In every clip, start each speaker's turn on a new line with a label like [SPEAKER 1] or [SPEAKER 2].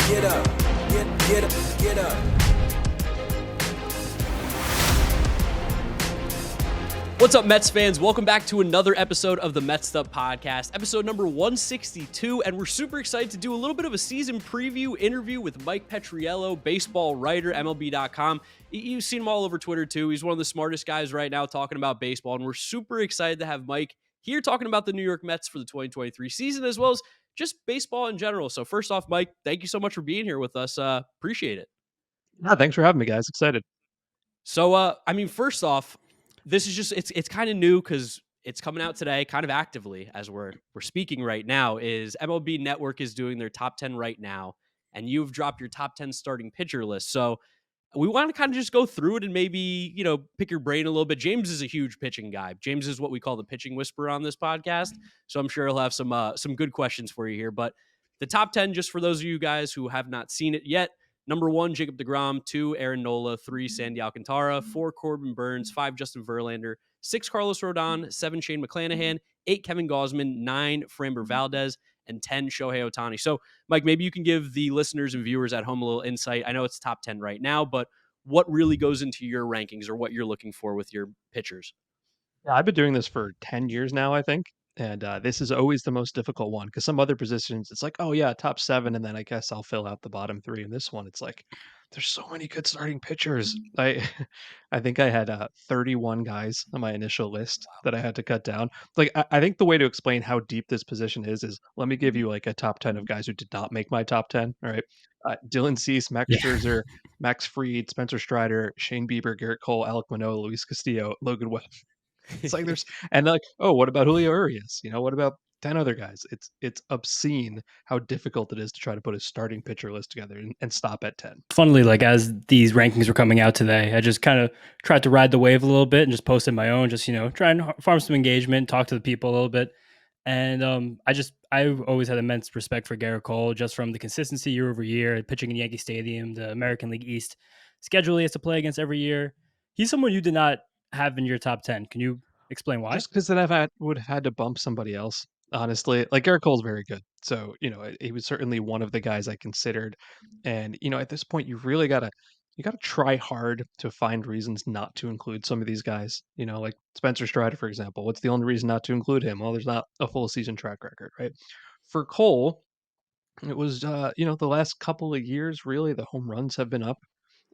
[SPEAKER 1] get up, get up, get up.
[SPEAKER 2] What's up, Mets fans? Welcome back to another episode of the Mets'd Up podcast, episode number 162, and we're super excited to do a little bit of a season preview interview with Mike Petriello, baseball writer, MLB.com. You've seen him all over Twitter, too. He's one of the smartest guys right now talking about baseball, and we're super excited to have Mike here talking about the New York Mets for the 2023 season, as well as just baseball in general. So first off, Mike, thank you so much for being here with us. Appreciate it.
[SPEAKER 3] Yeah, thanks for having me, guys. Excited.
[SPEAKER 2] So, first off, this is just, it's kind of new because it's coming out today, kind of actively as we're speaking right now, is MLB Network is doing their top 10 right now, and you've dropped your top 10 starting pitcher list. So we want to kind of just go through it and maybe, pick your brain a little bit. James is a huge pitching guy. James is what we call the pitching whisperer on this podcast. So I'm sure he'll have some good questions for you here. But the top 10, just for those of you guys who have not seen it yet: number 1, Jacob deGrom; 2, Aaron Nola; 3, Sandy Alcantara; 4, Corbin Burns; 5, Justin Verlander; 6, Carlos Rodon; 7, Shane McClanahan; 8, Kevin Gausman; 9, Framber Valdez; and 10, Shohei Ohtani. So, Mike, maybe you can give the listeners and viewers at home a little insight. I know it's top 10 right now, but what really goes into your rankings or what you're looking for with your pitchers?
[SPEAKER 3] Yeah, I've been doing this for 10 years now, I think. And this is always the most difficult one because some other positions, it's like, oh, yeah, top 7. And then I guess I'll fill out the bottom 3. And this one, it's like, there's so many good starting pitchers. I think I had 31 guys on my initial list that I had to cut down. Like, I think the way to explain how deep this position is let me give you like a top 10 of guys who did not make my top 10. All right. Dylan Cease, Max
[SPEAKER 4] Yeah.
[SPEAKER 3] Scherzer, Max Fried, Spencer Strider, Shane Bieber, Garrett Cole, Alec Manoah, Luis Castillo, Logan Webb. It's like there's and like, oh, what about Julio Urias? What about 10 other guys? It's obscene how difficult it is to try to put a starting pitcher list together and stop at 10.
[SPEAKER 4] Funnily, like as these rankings were coming out today, I just kind of tried to ride the wave a little bit and just posted my own, just, try and farm some engagement, talk to the people a little bit. And I always had immense respect for Garrett Cole, just from the consistency year over year, pitching in Yankee Stadium, the American League East schedule he has to play against every year. He's someone you did not have in your top 10. Can you explain why?
[SPEAKER 3] Just because then would have had to bump somebody else. Honestly, like Garrett Cole's very good. So, he was certainly one of the guys I considered. And, at this point you gotta try hard to find reasons not to include some of these guys. Like Spencer Strider, for example. What's the only reason not to include him? Well, there's not a full season track record, right? For Cole, it was the last couple of years, really, the home runs have been up.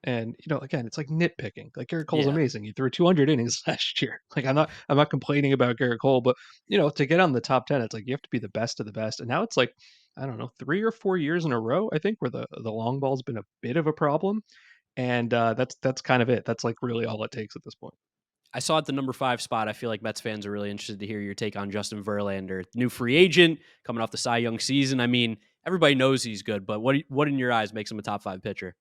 [SPEAKER 3] And, again, it's like nitpicking. Like Garrett Cole's
[SPEAKER 2] Yeah.
[SPEAKER 3] amazing. He threw 200 innings last year. Like I'm not complaining about Garrett Cole, but to get on the top 10, it's like you have to be the best of the best. And now it's like, I don't know, 3 or 4 years in a row, I think, where the long ball's been a bit of a problem. And that's kind of it. That's like really all it takes at this point.
[SPEAKER 2] I saw at the number 5 spot. I feel like Mets fans are really interested to hear your take on Justin Verlander, new free agent coming off the Cy Young season. I mean, everybody knows he's good, but what in your eyes makes him a top 5 pitcher?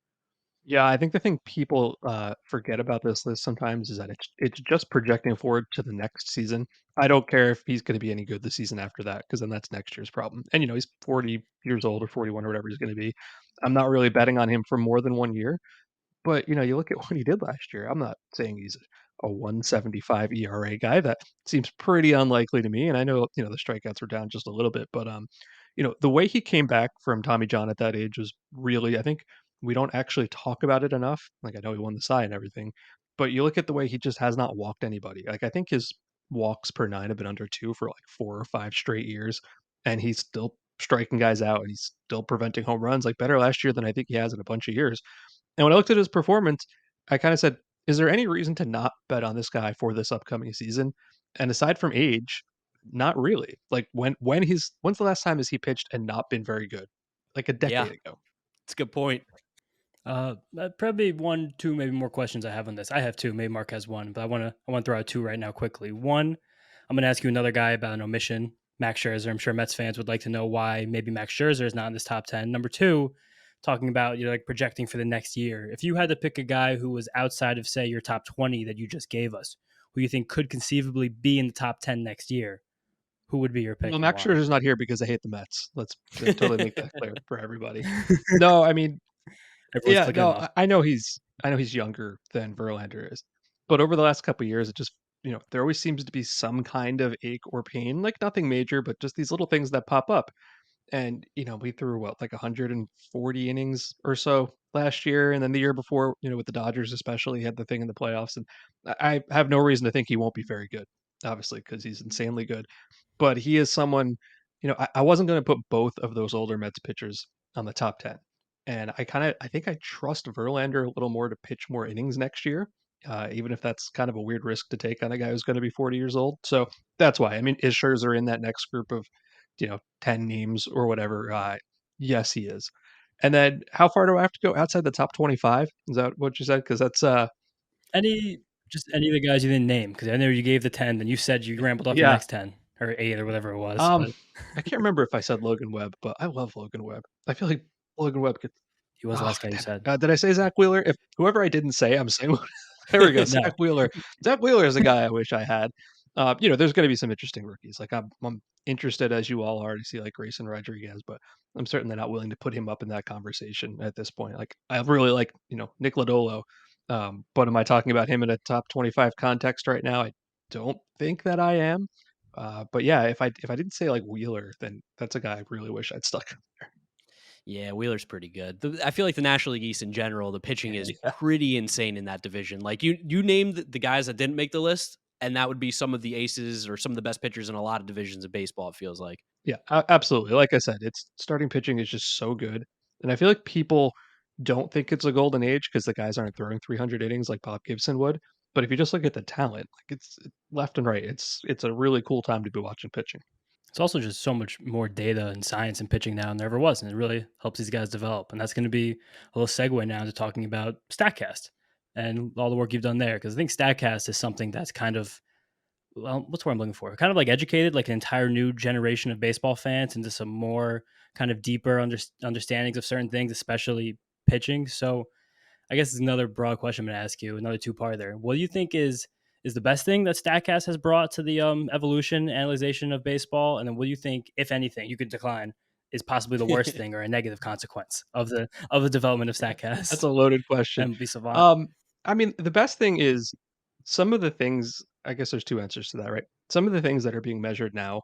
[SPEAKER 3] Yeah, I think the thing people forget about this list sometimes is that it's just projecting forward to the next season. I don't care if he's going to be any good the season after that, because then that's next year's problem. And he's 40 years old or 41 or whatever he's going to be. I'm not really betting on him for more than 1 year. But you look at what he did last year. I'm not saying he's a 175 ERA guy. That seems pretty unlikely to me. And I know the strikeouts were down just a little bit, but the way he came back from Tommy John at that age was really, I think we don't actually talk about it enough. Like I know he won the Cy and everything, but you look at the way he just has not walked anybody. Like I think his walks per 9 have been under 2 for like 4 or 5 straight years, and he's still striking guys out and he's still preventing home runs, like better last year than I think he has in a bunch of years. And when I looked at his performance, I kind of said, is there any reason to not bet on this guy for this upcoming season? And aside from age, not really. Like when's the last time has he pitched and not been very good? Like a decade ago.
[SPEAKER 2] It's a good point.
[SPEAKER 4] Probably 1, 2, maybe more questions I have on this. I have 2. Maybe Mark has 1, but I want to throw out 2 right now quickly. 1, I'm going to ask you another guy about an omission, Max Scherzer. I'm sure Mets fans would like to know why maybe Max Scherzer is not in this top 10. Number 2, talking about like projecting for the next year. If you had to pick a guy who was outside of, say, your top 20 that you just gave us, who you think could conceivably be in the top 10 next year, who would be your pick?
[SPEAKER 3] Well, Max Scherzer's not here because I hate the Mets. Let's totally make that clear for everybody. No, I mean, I know he's younger than Verlander is, but over the last couple of years, it just there always seems to be some kind of ache or pain, like nothing major, but just these little things that pop up. And we threw like 140 innings or so last year, and then the year before, with the Dodgers especially, he had the thing in the playoffs, and I have no reason to think he won't be very good, obviously, because he's insanely good. But he is someone, I wasn't going to put both of those older Mets pitchers on the top 10. And I think I trust Verlander a little more to pitch more innings next year, even if that's kind of a weird risk to take on a guy who's going to be 40 years old. So that's why. I mean, is Scherzer in that next group of, 10 names or whatever? Yes, he is. And then how far do I have to go outside the top 25? Is that what you said? Because that's,
[SPEAKER 4] Just any of the guys you didn't name, because I know you gave the 10, then you said you rambled off the
[SPEAKER 3] yeah.
[SPEAKER 4] next 10 or 8 or whatever it was. But
[SPEAKER 3] I can't remember if I said Logan Webb, but I love Logan Webb. I feel like Logan Webb could.
[SPEAKER 4] he was the
[SPEAKER 3] Oh,
[SPEAKER 4] last guy you
[SPEAKER 3] damn
[SPEAKER 4] said.
[SPEAKER 3] it. Did I say Zach Wheeler? If whoever I didn't say, I'm saying. There we go.
[SPEAKER 4] No.
[SPEAKER 3] Zach Wheeler. Zach Wheeler is a guy I wish I had. There's going to be some interesting rookies. Like I'm interested, as you all are, to see like Grayson Rodriguez, but I'm certainly not willing to put him up in that conversation at this point. Like I really like Nick Lodolo, but am I talking about him in a top 25 context right now? I don't think that I am. But yeah, if I didn't say like Wheeler, then that's a guy I really wish I'd stuck.
[SPEAKER 2] Yeah, Wheeler's pretty good. I feel like the National League East in general, the pitching is
[SPEAKER 3] Yeah.
[SPEAKER 2] pretty insane in that division. Like you named the guys that didn't make the list, and that would be some of the aces or some of the best pitchers in a lot of divisions of baseball. It feels like.
[SPEAKER 3] Yeah, absolutely. Like I said, it's starting pitching is just so good, and I feel like people don't think it's a golden age because the guys aren't throwing 300 innings like Bob Gibson would. But if you just look at the talent, like it's left and right, it's a really cool time to be watching pitching.
[SPEAKER 4] It's also just so much more data and science in pitching now than there ever was, and it really helps these guys develop. And that's going to be a little segue now to talking about Statcast and all the work you've done there, because I think Statcast is something that's kind of, well, what's what I'm looking for? Kind of like educated like an entire new generation of baseball fans into some more kind of deeper understandings of certain things, especially pitching. So I guess it's another broad question I'm going to ask you, another two-part there. What do you think is the best thing that Statcast has brought to the evolution, analyzation of baseball? And then what do you think, if anything, you could decline, is possibly the worst thing or a negative consequence of the development of
[SPEAKER 3] That's a
[SPEAKER 4] Statcast
[SPEAKER 3] loaded question.
[SPEAKER 4] and be savant?
[SPEAKER 3] Um, I mean, the best thing is some of the things. I guess there's two answers to that, right? Some of the things that are being measured now,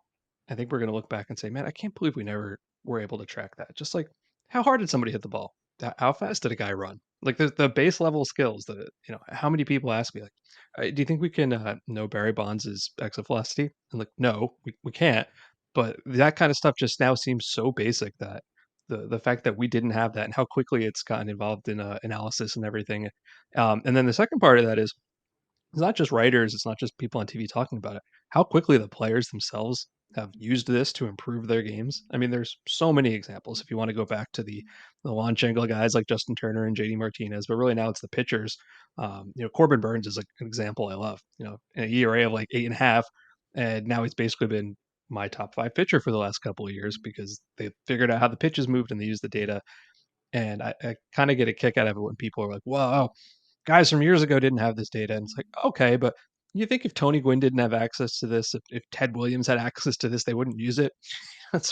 [SPEAKER 3] I think we're going to look back and say, man, I can't believe we never were able to track that. Just like how hard did somebody hit the ball? How fast did a guy run? Like the base level skills that how many people ask me like, do you think we can know Barry Bonds' exit velocity? And like, no, we can't. But that kind of stuff just now seems so basic that the fact that we didn't have that and how quickly it's gotten involved in analysis and everything. And then the second part of that is it's not just writers, it's not just people on TV talking about it. How quickly the players themselves have used this to improve their games. I mean, there's so many examples. If you want to go back to the launch angle guys like Justin Turner and JD Martinez, but really now it's the pitchers. Corbin Burns is like an example I love. In a ERA of like 8.5, and now he's basically been my top 5 pitcher for the last couple of years because they figured out how the pitches moved and they used the data. And I kind of get a kick out of it when people are like, "Wow, guys from years ago didn't have this data." And it's like, okay, but you think if Tony Gwynn didn't have access to this, if Ted Williams had access to this, they wouldn't use it? It's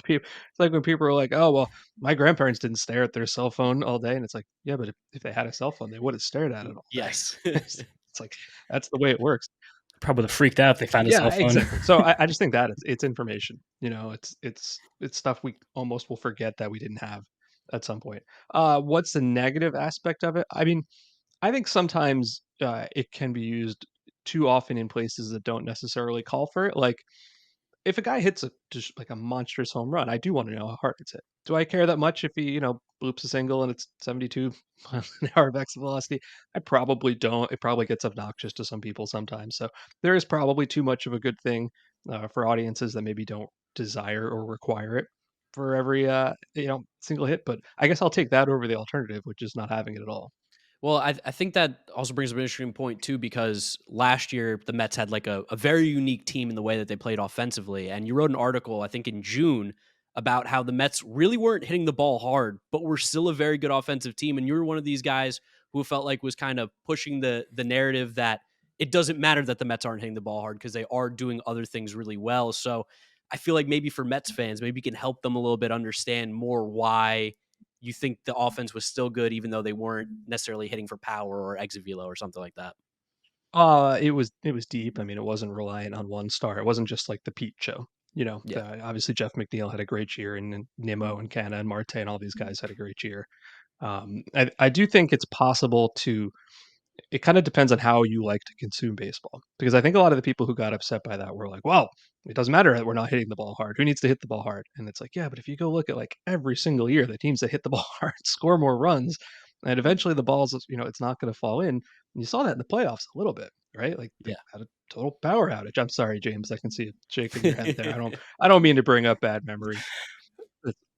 [SPEAKER 3] like when people are like, oh, well, my grandparents didn't stare at their cell phone all day. And it's like, yeah, but if they had a cell phone, they would have stared at it all day.
[SPEAKER 2] Yes.
[SPEAKER 3] It's like, that's the way it works.
[SPEAKER 4] Probably would have freaked out if they found a
[SPEAKER 3] Yeah,
[SPEAKER 4] cell phone.
[SPEAKER 3] exactly. So I just think that it's information. It's stuff we almost will forget that we didn't have at some point. What's the negative aspect of it? I mean, I think sometimes it can be used too often in places that don't necessarily call for it. Like if a guy hits just like a monstrous home run, I do want to know how hard it's hit. Do I care that much if he, bloops a single and it's 72 miles an hour of exit velocity? I probably don't. It probably gets obnoxious to some people sometimes. So there is probably too much of a good thing for audiences that maybe don't desire or require it for every single hit. But I guess I'll take that over the alternative, which is not having it at all.
[SPEAKER 2] Well, I think that also brings up an interesting point too, because last year the Mets had like a very unique team in the way that they played offensively. And you wrote an article, I think in June, about how the Mets really weren't hitting the ball hard, but were still a very good offensive team. And you were one of these guys who felt like was kind of pushing the narrative that it doesn't matter that the Mets aren't hitting the ball hard because they are doing other things really well. So I feel like maybe for Mets fans, maybe you can help them a little bit understand more why you think the offense was still good, even though they weren't necessarily hitting for power or exit velo or something like that.
[SPEAKER 3] It was deep. I mean, it wasn't reliant on one star. It wasn't just like the Pete show.
[SPEAKER 2] Yeah.
[SPEAKER 3] Obviously Jeff McNeil had a great year, and Nimmo and Canna and Marte and all these guys had a great year. I do think it's possible to. It kind of depends on how you like to consume baseball, because I think a lot of the people who got upset by that were like, "Well, it doesn't matter that we're not hitting the ball hard. Who needs to hit the ball hard?" And it's like, yeah, but if you go look at like every single year, the teams that hit the ball hard score more runs, and eventually the balls, it's not going to fall in. And you saw that in the playoffs a little bit, right? Like they
[SPEAKER 2] Yeah.
[SPEAKER 3] had a total power outage. I'm sorry, James. I can see you shaking your head there. I don't mean to bring up bad memories.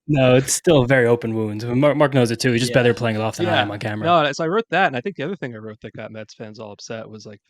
[SPEAKER 4] No, it's still very open wounds. Mark knows it too. He's just better playing it off than I am
[SPEAKER 3] Yeah.
[SPEAKER 4] on camera.
[SPEAKER 3] No, so I wrote that, and I think the other thing I wrote that got Mets fans all upset was like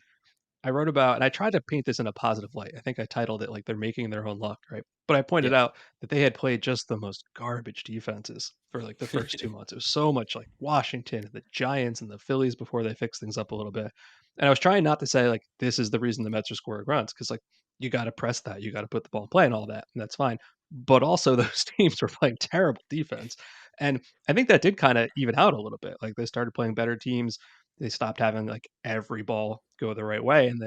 [SPEAKER 3] I wrote about, and I tried to paint this in a positive light. I think I titled it like they're making their own luck, right? But I pointed
[SPEAKER 2] Yeah.
[SPEAKER 3] out that they had played just the most garbage defenses for like the first 2 months. It was so much like Washington and the Giants and the Phillies before they fixed things up a little bit. And I was trying not to say like this is the reason the Mets are scoring runs, because like you got to press that, you got to put the ball in play and all that, and that's fine. But also those teams were playing terrible defense, and I think that did kind of even out a little bit. Like they started playing better teams. They stopped having like every ball go the right way, and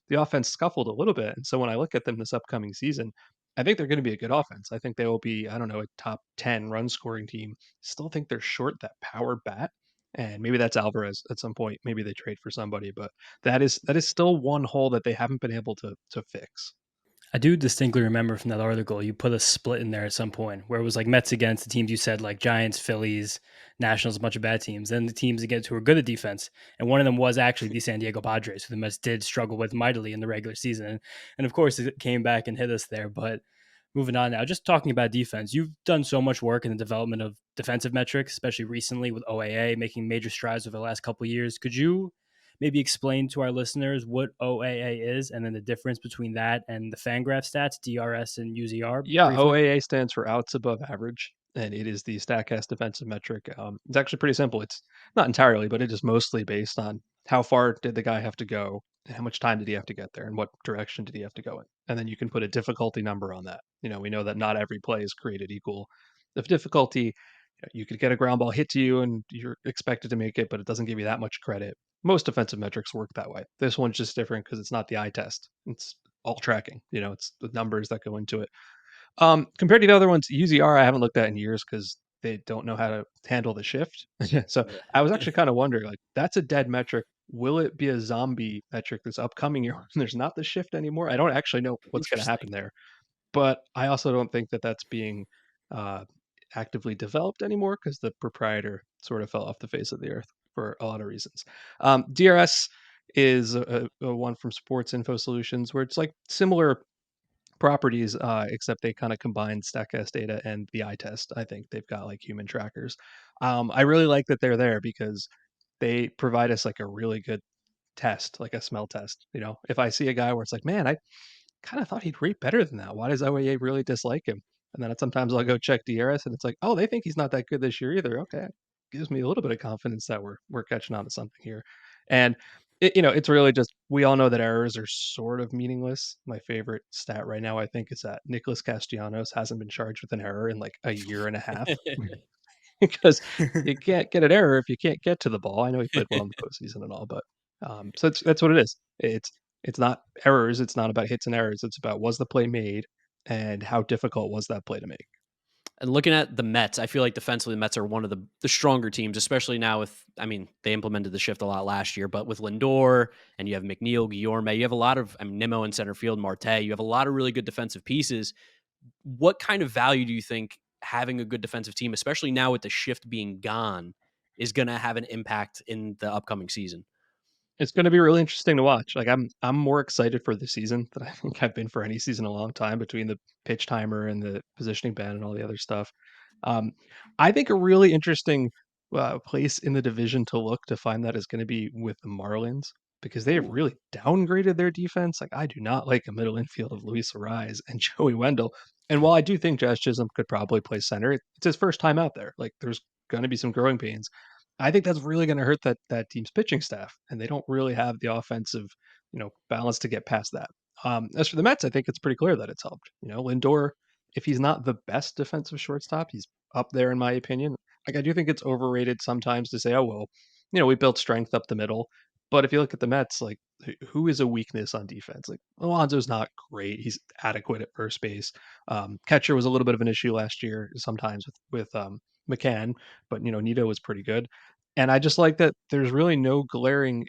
[SPEAKER 3] the offense scuffled a little bit. And so when I look at them this upcoming season, I think they're going to be a good offense. I think they will be, I don't know, a top 10 run scoring team. Still think they're short that power bat. And maybe that's Alvarez at some point. Maybe they trade for somebody, but that is still one hole that they haven't been able to fix.
[SPEAKER 4] I do distinctly remember from that article you put a split in there at some point where it was like Mets against the teams you said like Giants, Phillies, Nationals, a bunch of bad teams, then the teams against who were good at defense, and one of them was actually the San Diego Padres, who the Mets did struggle with mightily in the regular season, and of course it came back and hit us there. But moving on now, just talking about defense, you've done so much work in the development of defensive metrics, especially recently with OAA making major strides over the last couple of years. Could you maybe explain to our listeners what OAA is and then the difference between that and the Fangraph stats, DRS and UZR
[SPEAKER 3] Yeah,
[SPEAKER 4] briefly?
[SPEAKER 3] OAA stands for outs above average, and it is the Statcast defensive metric. It's actually pretty simple. It's not entirely, but it is mostly based on how far did the guy have to go, and how much time did he have to get there, and what direction did he have to go in. And then you can put a difficulty number on that. We know that not every play is created equal. The difficulty, you could get a ground ball hit to you, and you're expected to make it, but it doesn't give you that much credit. Most defensive metrics work that way. This one's just different because it's not the eye test. It's all tracking. It's the numbers that go into it. Compared to the other ones, UZR I haven't looked at in years because they don't know how to handle the shift. So I was actually kind of wondering, like, that's a dead metric. Will it be a zombie metric this upcoming year when there's not the shift anymore? I don't actually know what's going to
[SPEAKER 2] Interesting.
[SPEAKER 3] happen there, but I also don't think that that's being uh, actively developed anymore because the proprietor sort of fell off the face of the earth for a lot of reasons. DRS is a one from Sports Info Solutions where it's like similar properties, except they kind of combine StatCast data and the eye test. I think they've got like human trackers. I really like that they're there because they provide us like a really good test, like a smell test. If I see a guy where it's like, man, I kind of thought he'd rate better than that. Why does OAA really dislike him? And then sometimes I'll go check DRS and it's like, oh, they think he's not that good this year either. Okay, gives me a little bit of confidence that we're catching on to something here. And it's really just we all know that errors are sort of meaningless. My favorite stat right now, I think, is that Nicholas Castellanos hasn't been charged with an error in like a year and a half because you can't get an error if you can't get to the ball. I know he played well in the postseason and all, but so that's what it is. It's not errors. It's not about hits and errors. It's about was the play made and how difficult was that play to make.
[SPEAKER 2] And looking at the Mets, I feel like defensively the Mets are one of the stronger teams, especially now with, I mean, they implemented the shift a lot last year, but with Lindor and you have McNeil, Guillorme, you have a lot of, I mean, Nimmo in center field, Marte, you have a lot of really good defensive pieces. What kind of value do you think having a good defensive team, especially now with the shift being gone, is going to have an impact in the upcoming season?
[SPEAKER 3] It's going to be really interesting to watch. Like I'm more excited for the season than I think I've been for any season in a long time between the pitch timer and the positioning ban and all the other stuff. Um, I think a really interesting place in the division to look to find that is going to be with the Marlins because they have
[SPEAKER 2] Ooh.
[SPEAKER 3] really downgraded their defense. Like I do not like a middle infield of Luis Ariz and Joey Wendell. And while I do think Jazz Chisholm could probably play center, it's his first time out there. Like there's going to be some growing pains. I think that's really going to hurt that team's pitching staff, and they don't really have the offensive, balance to get past that. As for the Mets, I think it's pretty clear that it's helped. Lindor, if he's not the best defensive shortstop, he's up there in my opinion. Like I do think it's overrated sometimes to say, oh well, we built strength up the middle, But if you look at the Mets, like who is a weakness on defense? Like Alonso's not great. He's adequate at first base. Catcher was a little bit of an issue last year sometimes with McCann, but Nito was pretty good. And I just like that there's really no glaring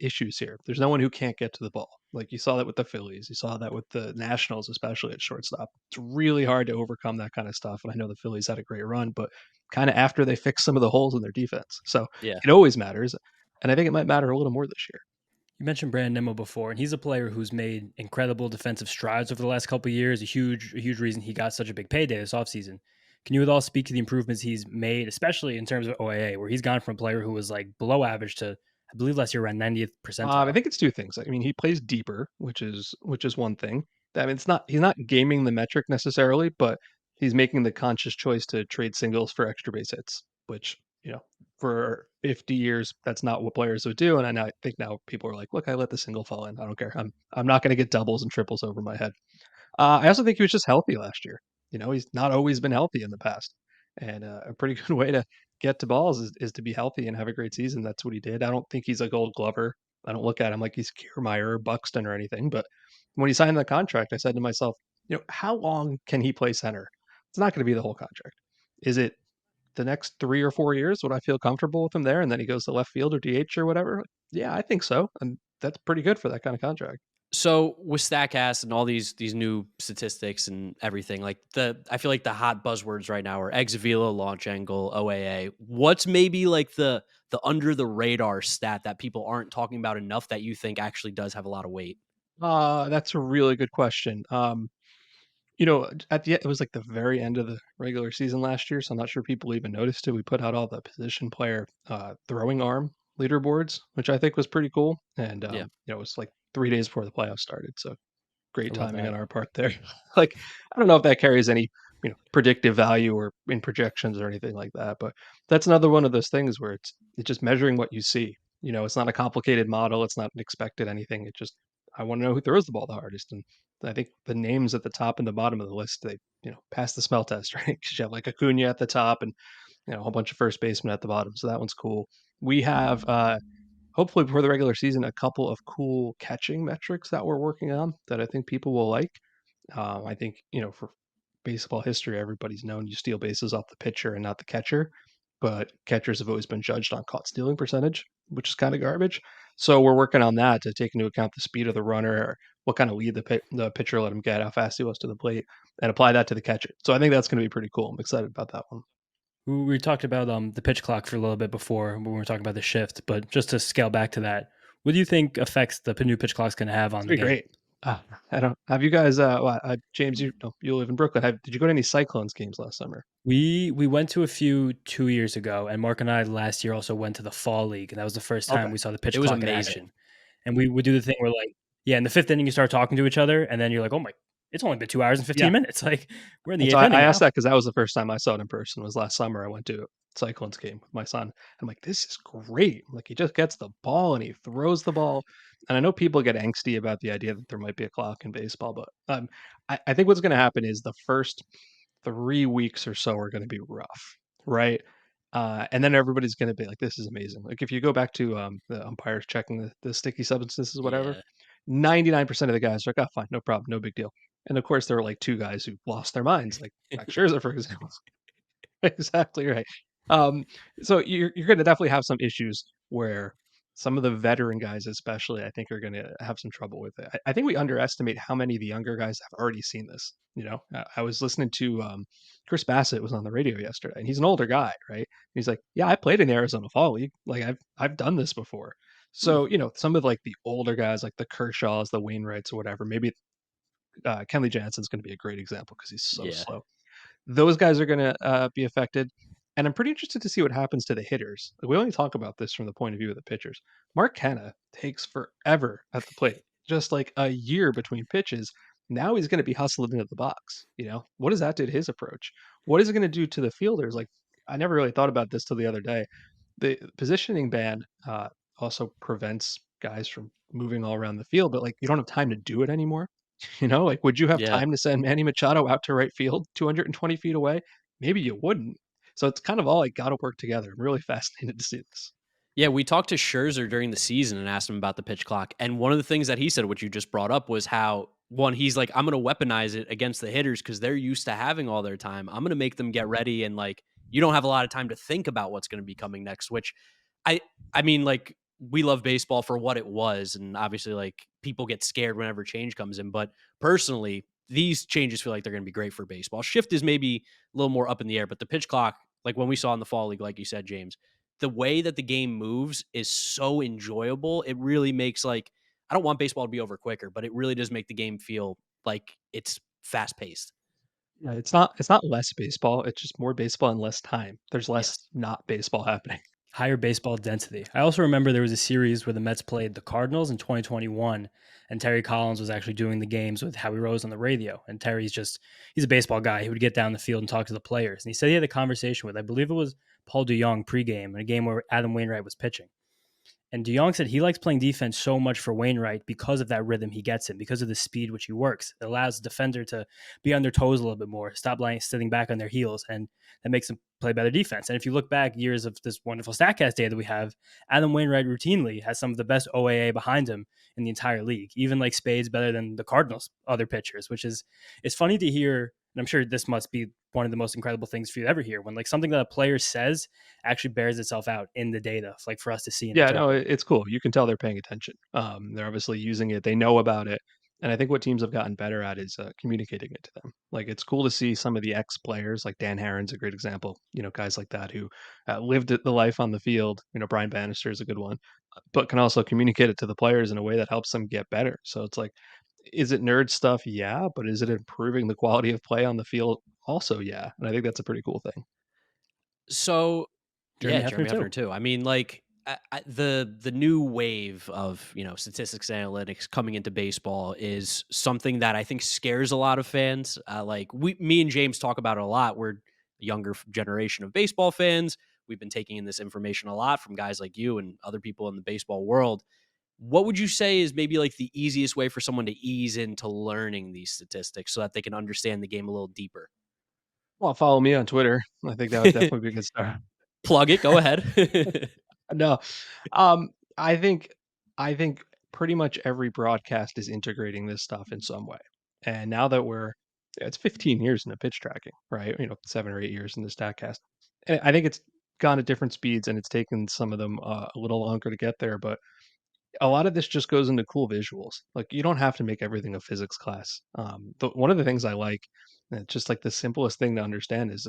[SPEAKER 3] issues here. There's no one who can't get to the ball. Like you saw that with the Phillies, you saw that with the Nationals, especially at shortstop. It's really hard to overcome that kind of stuff. And I know the Phillies had a great run, but kind of after they fixed some of the holes in their defense. So
[SPEAKER 2] Yeah.
[SPEAKER 3] it always matters. And I think it might matter a little more this year.
[SPEAKER 4] You mentioned Brandon Nimmo before, and he's a player who's made incredible defensive strides over the last couple of years. A huge reason he got such a big payday this offseason. Can you at all speak to the improvements he's made, especially in terms of OAA, where he's gone from a player who was like below average to, I believe last year around 90th percentile?
[SPEAKER 3] I think it's two things. I mean, he plays deeper, which is one thing. I mean, he's not gaming the metric necessarily, but he's making the conscious choice to trade singles for extra base hits, which for 50 years that's not what players would do. And I think now people are like, look, I let the single fall in. I don't care. I'm not going to get doubles and triples over my head. I also think he was just healthy last year. He's not always been healthy in the past, and a pretty good way to get to balls is to be healthy and have a great season. That's what he did. I don't think he's a Gold Glover. I don't look at him like he's Kiermaier or Buxton or anything. But when he signed the contract, I said to myself, how long can he play center? It's not going to be the whole contract. Is it the next 3 or 4 years? Would I feel comfortable with him there? And then he goes to left field or DH or whatever? Yeah, I think so. And that's pretty good for that kind of contract.
[SPEAKER 2] So with Statcast and all these new statistics and everything, like I feel like the hot buzzwords right now are exit velo, launch angle, OAA. What's maybe like the under the radar stat that people aren't talking about enough that you think actually does have a lot of weight?
[SPEAKER 3] That's a really good question. At the it was like the very end of the regular season last year, so I'm not sure people even noticed it. We put out all the position player throwing arm leaderboards, which I think was pretty cool. And
[SPEAKER 2] Yeah.
[SPEAKER 3] it was like 3 days before the playoffs started, so great
[SPEAKER 4] I love
[SPEAKER 3] timing on
[SPEAKER 4] that.
[SPEAKER 3] our part there. Like I don't know if that carries any predictive value or in projections or anything like that, but that's another one of those things where it's just measuring what you see. It's not a complicated model. It's not expected anything. It just I want to know who throws the ball the hardest, and I think the names at the top and the bottom of the list they pass the smell test, right? Because you have like Acuna at the top and a whole bunch of first basemen at the bottom, so that one's cool. We have hopefully before the regular season a couple of cool catching metrics that we're working on that I think people will like. I think for baseball history, everybody's known you steal bases off the pitcher and not the catcher, but catchers have always been judged on caught stealing percentage, which is kind of garbage. So we're working on that to take into account the speed of the runner, or what kind of lead the pitcher let him get, how fast he was to the plate, and apply that to the catcher. So I think that's going to be pretty cool. I'm excited about that one.
[SPEAKER 4] We talked about the pitch clock for a little bit before when we were talking about the shift, but just to scale back to that, what do you think effects the new pitch clock's going to have on
[SPEAKER 3] It's
[SPEAKER 4] the
[SPEAKER 3] be
[SPEAKER 4] game?
[SPEAKER 3] great. I don't have you guys. James, you live in Brooklyn. Did you go to any Cyclones games last summer?
[SPEAKER 4] We went to a few 2 years ago, and Mark and I last year also went to the fall league, and that was the first time
[SPEAKER 3] Okay.
[SPEAKER 4] we saw the pitch
[SPEAKER 2] It was
[SPEAKER 4] clock in
[SPEAKER 2] amazing.
[SPEAKER 4] action. And we would do the thing where like, yeah, in the fifth inning you start talking to each other, and then you're like, oh my, it's only been 2 hours and 15
[SPEAKER 3] Yeah.
[SPEAKER 4] minutes. Like we're in the
[SPEAKER 3] And
[SPEAKER 4] eighth
[SPEAKER 3] so
[SPEAKER 4] inning
[SPEAKER 3] I
[SPEAKER 4] now.
[SPEAKER 3] asked that because that was the first time I saw it in person. Was last summer. I went to a Cyclones game with my son. I'm like, this is great. Like he just gets the ball and he throws the ball. And I know people get angsty about the idea that there might be a clock in baseball, but I think what's going to happen is the first 3 weeks or so are going to be rough, right? And then everybody's going to be like, this is amazing. Like if you go back to the umpires checking the sticky substances, whatever,
[SPEAKER 2] Yeah.
[SPEAKER 3] 99% of the guys are like, oh, fine, no problem, no big deal. And of course, there were like two guys who lost their minds, like Max Scherzer, for example. Exactly right. Um, so you're going to definitely have some issues where some of the veteran guys, especially, I think, are going to have some trouble with it. I think we underestimate how many of the younger guys have already seen this. I was listening to Chris Bassett was on the radio yesterday, and he's an older guy, right? He's like, "Yeah, I played in the Arizona Fall League. Like, I've done this before."
[SPEAKER 2] Hmm.
[SPEAKER 3] So some of like the older guys, like the Kershaws, the Wainwrights, or whatever. Maybe Kenley Jansen's going to be a great example because he's so
[SPEAKER 2] Yeah.
[SPEAKER 3] slow. Those guys are going to be affected. And I'm pretty interested to see what happens to the hitters. Like, we only talk about this from the point of view of the pitchers. Mark Canha takes forever at the plate, just like a year between pitches. Now he's going to be hustled into the box. What does that do to his approach? What is it going to do to the fielders? Like, I never really thought about this till the other day. The positioning ban also prevents guys from moving all around the field, but like you don't have time to do it anymore. Like would you have
[SPEAKER 2] Yeah.
[SPEAKER 3] time to send Manny Machado out to right field 220 feet away? Maybe you wouldn't. So it's kind of all like got to work together. I'm really fascinated to see this.
[SPEAKER 2] Yeah, we talked to Scherzer during the season and asked him about the pitch clock. And one of the things that he said, which you just brought up, was how, one, he's like, I'm going to weaponize it against the hitters because they're used to having all their time. I'm going to make them get ready. And like, you don't have a lot of time to think about what's going to be coming next, which I, I mean, like, we love baseball for what it was. And obviously, like, people get scared whenever change comes in. But personally, these changes feel like they're going to be great for baseball. Shift is maybe a little more up in the air, but the pitch clock, like when we saw in the fall league, like you said, James, the way that the game moves is so enjoyable. It really makes, like, I don't want baseball to be over quicker, but it really does make the game feel like it's fast paced.
[SPEAKER 3] Yeah, it's not less baseball. It's just more baseball and less time. There's less
[SPEAKER 2] Yes.
[SPEAKER 3] not baseball happening.
[SPEAKER 4] Higher baseball density. I also remember there was a series where the Mets played the Cardinals in 2021, and Terry Collins was actually doing the games with Howie Rose on the radio. And he's a baseball guy. He would get down the field and talk to the players. And he said he had a conversation with, I believe it was Paul DeYoung pregame in a game where Adam Wainwright was pitching. And DeYoung said he likes playing defense so much for Wainwright because of that rhythm he gets in, because of the speed which he works. It allows the defender to be on their toes a little bit more, stop sitting back on their heels, and that makes them play better defense. And if you look back years of this wonderful Statcast data that we have, Adam Wainwright routinely has some of the best OAA behind him in the entire league, even like Spade's better than the Cardinals' other pitchers, which is it's funny to hear. And I'm sure this must be one of the most incredible things for you to ever hear when like something that a player says actually bears itself out in the data, like for us to see in
[SPEAKER 3] Yeah,
[SPEAKER 4] the
[SPEAKER 3] no,
[SPEAKER 4] total.
[SPEAKER 3] it's cool. You can tell they're paying attention. They're obviously using it. They know about it. And I think what teams have gotten better at is communicating it to them. Like it's cool to see some of the ex players, like Dan Herron's a great example. Guys like that who lived the life on the field. Brian Bannister is a good one, but can also communicate it to the players in a way that helps them get better. So it's like, is it nerd stuff? Yeah, but is it improving the quality of play on the field? Also, yeah. And I think that's a pretty cool thing.
[SPEAKER 2] So,
[SPEAKER 4] Jeremy
[SPEAKER 2] yeah,
[SPEAKER 4] Hefner
[SPEAKER 2] Jeremy
[SPEAKER 4] too.
[SPEAKER 2] Hefner too. I mean, like, the new wave of statistics and analytics coming into baseball is something that I think scares a lot of fans. Like me and James talk about it a lot. We're a younger generation of baseball fans. We've been taking in this information a lot from guys like you and other people in the baseball world. What would you say is maybe like the easiest way for someone to ease into learning these statistics so that they can understand the game a little deeper?
[SPEAKER 3] Well, follow me on Twitter. I think that would definitely be a good start.
[SPEAKER 2] Plug it. Go ahead.
[SPEAKER 3] No, um, I think I think pretty much every broadcast is integrating this stuff in some way. And now that it's 15 years into pitch tracking, right? 7 or 8 years in the Statcast. And I think it's gone at different speeds, and it's taken some of them a little longer to get there. But a lot of this just goes into cool visuals. Like you don't have to make everything a physics class. One of the things I like, and it's just like the simplest thing to understand is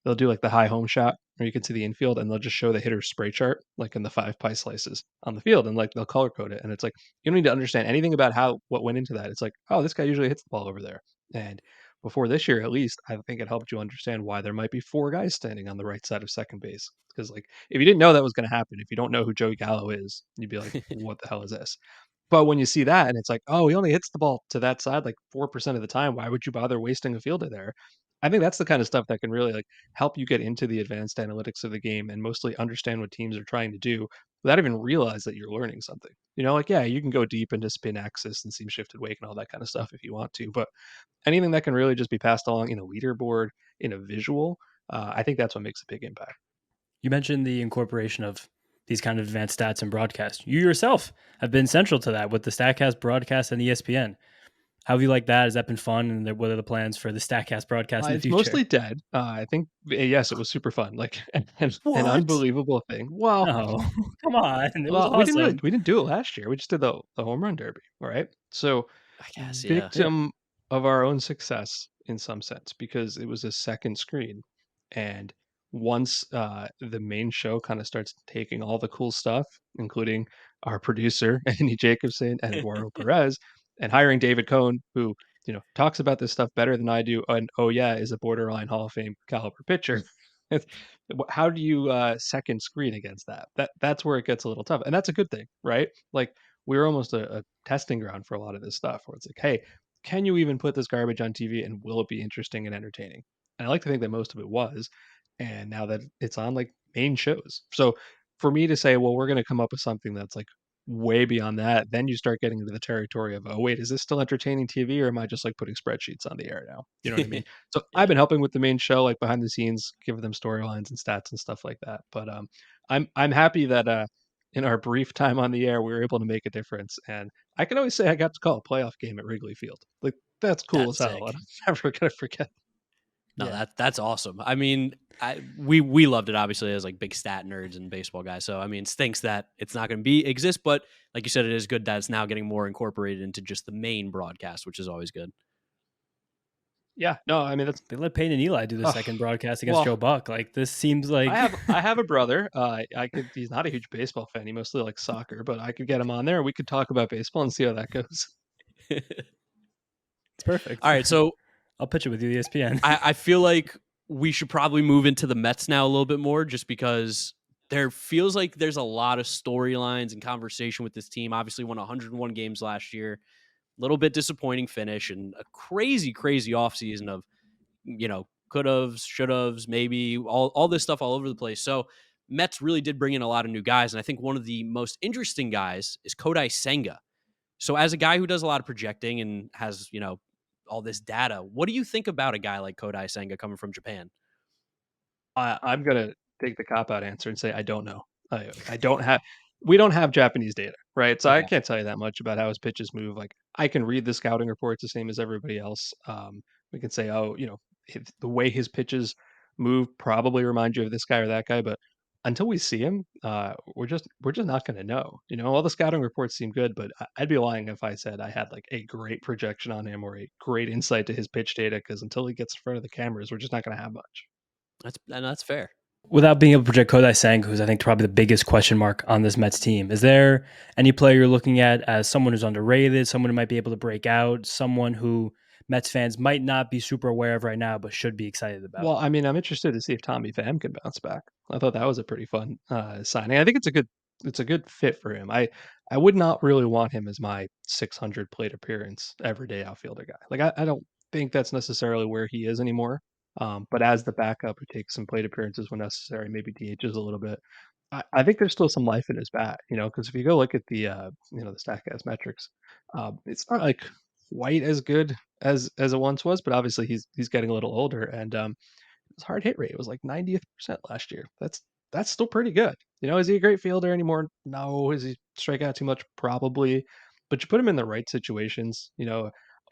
[SPEAKER 3] they'll do like the high home shot where you can see the infield and they'll just show the hitter's spray chart like in the 5 pie slices on the field and like they'll color code it. And it's like you don't need to understand anything about what went into that. It's like, oh, this guy usually hits the ball over there. And before this year, at least, I think it helped you understand why there might be 4 guys standing on the right side of second base. Because like if you didn't know that was going to happen, if you don't know who Joey Gallo is, you'd be like, what the hell is this? But when you see that and it's like, oh, he only hits the ball to that side like 4% of the time. Why would you bother wasting a fielder there? I think that's the kind of stuff that can really like help you get into the advanced analytics of the game and mostly understand what teams are trying to do without even realize that you're learning something. Like, yeah, you can go deep into spin axis and seam shifted wake and all that kind of stuff if you want to, but anything that can really just be passed along in a leaderboard, in a visual, I think that's what makes a big impact.
[SPEAKER 4] You mentioned the incorporation of these kind of advanced stats and broadcast. You yourself have been central to that with the Statcast broadcast and ESPN. How have you liked that? Has that been fun? And what are the plans for the Statcast broadcast in the
[SPEAKER 3] It's
[SPEAKER 4] future?
[SPEAKER 3] mostly dead. I think, yes, it was super fun, like an
[SPEAKER 2] What?
[SPEAKER 3] unbelievable thing. Well,
[SPEAKER 4] No, come on. It was awesome.
[SPEAKER 3] we didn't do it last year. We just did the home run derby, all right? So,
[SPEAKER 2] I guess, yeah.
[SPEAKER 4] Yeah.
[SPEAKER 3] victim of our own success in some sense because it was a second screen, and once the main show kind of starts taking all the cool stuff, including our producer Andy Jacobson and Eduardo Perez, and hiring David Cohn, who talks about this stuff better than I do, and oh yeah, is a borderline Hall of Fame caliber pitcher. How do you second screen against that? That's where it gets a little tough, and that's a good thing, right? Like we're almost a testing ground for a lot of this stuff, where it's like, hey, can you even put this garbage on TV, and will it be interesting and entertaining? And I like to think that most of it was, and now that it's on like main shows, so for me to say, well, we're going to come up with something that's like way beyond that, then you start getting into the territory of, oh wait, is this still entertaining TV, or am I just like putting spreadsheets on the air now? You know what I mean? So I've
[SPEAKER 2] Yeah.
[SPEAKER 3] been helping with the main show, like behind the scenes, giving them storylines and stats and stuff like that. But I'm happy that in our brief time on the air, we were able to make a difference. And I can always say I got to call a playoff game at Wrigley Field. Like that's cool
[SPEAKER 2] That's
[SPEAKER 3] as hell.
[SPEAKER 2] sick.
[SPEAKER 3] I'm never gonna forget.
[SPEAKER 2] No,
[SPEAKER 4] Yeah.
[SPEAKER 2] that's awesome. I mean, we loved it obviously as like big stat nerds and baseball guys. So I mean, it stinks that it's not going to be exist, but like you said, it is good that it's now getting more incorporated into just the main broadcast, which is always good.
[SPEAKER 3] Yeah, no, I mean that's
[SPEAKER 4] They let Payne and Eli do the
[SPEAKER 3] Oh,
[SPEAKER 4] second broadcast against
[SPEAKER 3] well,
[SPEAKER 4] Joe Buck. Like this seems like
[SPEAKER 3] I have a brother. I could he's not a huge baseball fan. He mostly likes soccer, but I could get him on there and we could talk about baseball and see how that goes.
[SPEAKER 4] it's perfect.
[SPEAKER 2] All right, so
[SPEAKER 4] I'll pitch it with you, ESPN.
[SPEAKER 2] I feel like we should probably move into the Mets now a little bit more, just because there feels like there's a lot of storylines and conversation with this team. Obviously, won 101 games last year. A little bit disappointing finish and a crazy offseason of, could haves, should haves, maybe all this stuff all over the place. So Mets really did bring in a lot of new guys. And I think one of the most interesting guys is Kodai Senga. So as a guy who does a lot of projecting and has, all this data, what do you think about a guy like Kodai Senga coming from Japan?
[SPEAKER 3] I'm gonna take the cop out answer and say I don't know. I don't have we don't have Japanese data, right? So I
[SPEAKER 2] Okay.
[SPEAKER 3] can't tell you that much about how his pitches move. Like I can read the scouting reports the same as everybody else. We can say, oh, the way his pitches move probably remind you of this guy or that guy, but until we see him, we're just not going to know. All the scouting reports seem good, but I'd be lying if I said I had like a great projection on him or a great insight to his pitch data because until he gets in front of the cameras, we're just not going to have much.
[SPEAKER 2] That's fair.
[SPEAKER 4] Without being able to project Kodai Senga, who's I think probably the biggest question mark on this Mets team, is there any player you're looking at as someone who's underrated, someone who might be able to break out, someone who Mets fans might not be super aware of right now, but should be excited about?
[SPEAKER 3] Well, I mean, I'm interested to see if Tommy Pham can bounce back. I thought that was a pretty fun signing. I think it's a good fit for him. I would not really want him as my 600 plate appearance everyday outfielder guy. Like I don't think that's necessarily where he is anymore. But as the backup who takes some plate appearances when necessary, maybe DHs a little bit. I think there's still some life in his bat, because if you go look at the Statcast metrics, it's not like quite as good as it once was, but obviously he's getting a little older, and his hard hit rate was like 90th percent last year. That's still pretty good. Is he a great fielder anymore? No. Is he strike out too much? Probably. But you put him in the right situations.